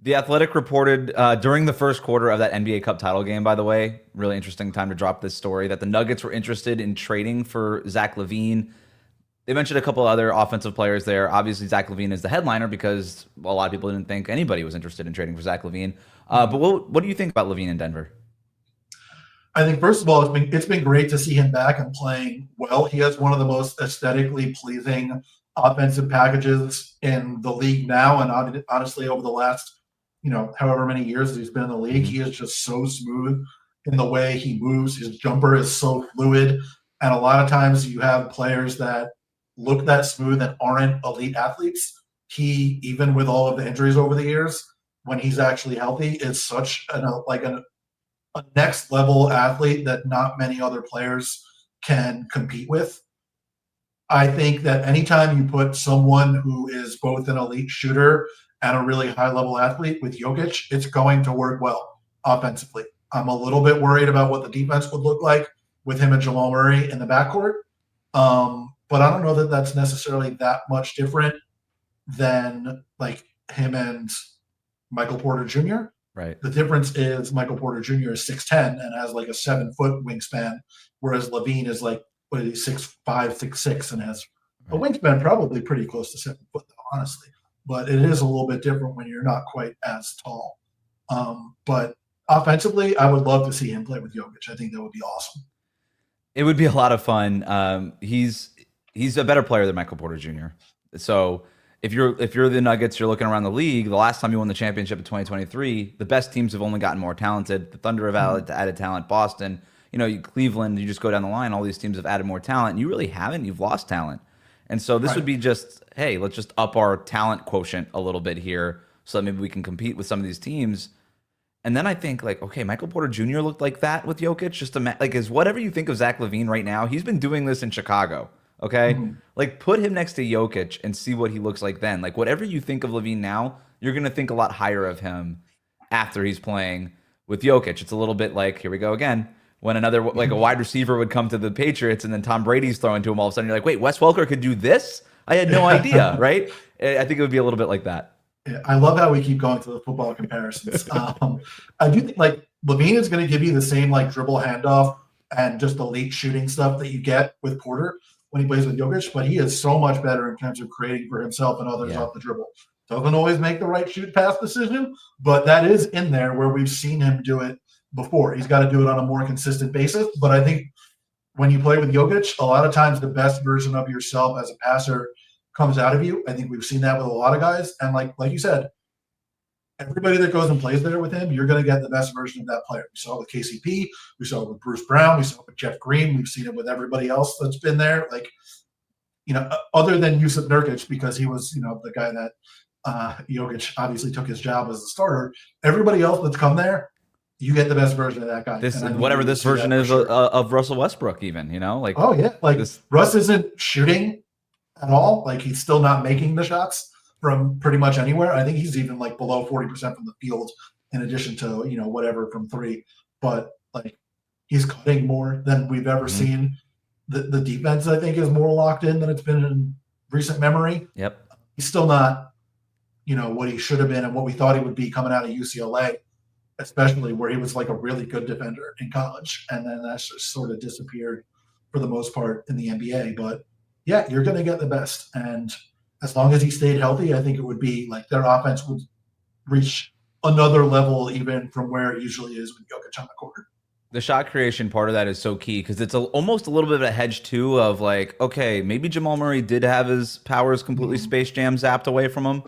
The Athletic reported during the first quarter of that NBA Cup title game, by the way, really interesting time to drop this story, that the Nuggets were interested in trading for Zach LaVine. They mentioned a couple other offensive players there. Obviously, Zach LaVine is the headliner because a lot of people didn't think anybody was interested in trading for Zach LaVine. But what do you think about LaVine in Denver? I think first of all, it's been great to see him back and playing well. He has one of the most aesthetically pleasing offensive packages in the league now, and honestly, over the last however many years he's been in the league, Mhm. he is just so smooth in the way he moves. His jumper is so fluid, and a lot of times you have players that look that smooth and aren't elite athletes. He, even with all of the injuries over the years, when he's actually healthy, is such a next level athlete that not many other players can compete with. I think that anytime you put someone who is both an elite shooter and a really high level athlete with Jokic, it's going to work well offensively. I'm a little bit worried about what the defense would look like with him and Jamal Murray in the backcourt. But I don't know that that's necessarily that much different than like him and Michael Porter Jr. Right. The difference is Michael Porter Jr. is 6'10" and has like a 7 foot wingspan, whereas LaVine is like, what is he, 6'5", 6'6", and has a Right. wingspan probably pretty close to 7 foot, though, honestly. But it is a little bit different when you're not quite as tall. But offensively, I would love to see him play with Jokic. I think that would be awesome. It would be a lot of fun. He's a better player than Michael Porter Jr. So if you're the Nuggets, you're looking around the league. The last time you won the championship in 2023, the best teams have only gotten more talented. The Thunder have added talent. Boston, Cleveland. You just go down the line. All these teams have added more talent. You really haven't. You've lost talent. And so this would Right. be just, hey, let's just up our talent quotient a little bit here, so that maybe we can compete with some of these teams. And then I think like, okay, Michael Porter Jr. looked like that with Jokic. Like, is whatever you think of Zach LaVine right now, he's been doing this in Chicago. Okay, Mhm. like put him next to Jokic and see what he looks like then. Like whatever you think of LaVine now, you're gonna think a lot higher of him after he's playing with Jokic. It's a little bit like, here we go again. When another like a wide receiver would come to the Patriots and then Tom Brady's throwing to him, all of a sudden you're like, wait, Wes Welker could do this? I had no idea, right? I think it would be a little bit like that. Yeah, I love how we keep going to the football comparisons. I do think like Levine is going to give you the same like dribble handoff and just elite shooting stuff that you get with Porter when he plays with Jokic, but he is so much better in terms of creating for himself and others Yeah. off the dribble. Doesn't always make the right shoot pass decision, but that is in there where we've seen him do it before. He's got to do it on a more consistent basis, but I think when you play with Jokic, a lot of times the best version of yourself as a passer comes out of you. I think we've seen that with a lot of guys. And like you said, everybody that goes and plays there with him, you're going to get the best version of that player. We saw it with KCP, we saw it with Bruce Brown, we saw it with Jeff Green, we've seen it with everybody else that's been there. Like, other than Yusuf Nurkic, because he was, the guy that Jokic obviously took his job as the starter. Everybody else that's come there, you get the best version of that guy. This And I think whatever you're going to this see version that for is sure. of Russell Westbrook, even like Oh, yeah. Like, this. Russ isn't shooting at all. Like, he's still not making the shots from pretty much anywhere. I think he's even like below 40% from the field, in addition to whatever from three. But like, he's cutting more than we've ever Mhm. seen. The defense, I think, is more locked in than it's been in recent memory. Yep. He's still not what he should have been and what we thought he would be coming out of UCLA, especially where he was like a really good defender in college, and then that's just sort of disappeared for the most part in the NBA. But yeah, you're going to get the best, and as long as he stayed healthy, I think it would be like their offense would reach another level even from where it usually is with Jokic on the court. The shot creation part of that is so key because it's almost a little bit of a hedge too of like, okay, maybe Jamal Murray did have his powers completely Mhm. Space Jam zapped away from him,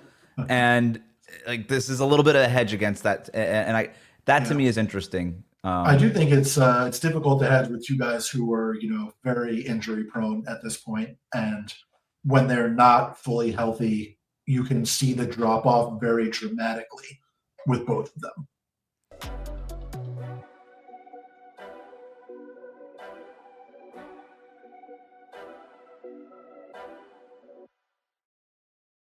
and like this is a little bit of a hedge against that, and I that to Yeah. me is interesting. I do think it's difficult to hedge with two guys who are very injury prone at this point, and when they're not fully healthy, you can see the drop off very dramatically with both of them.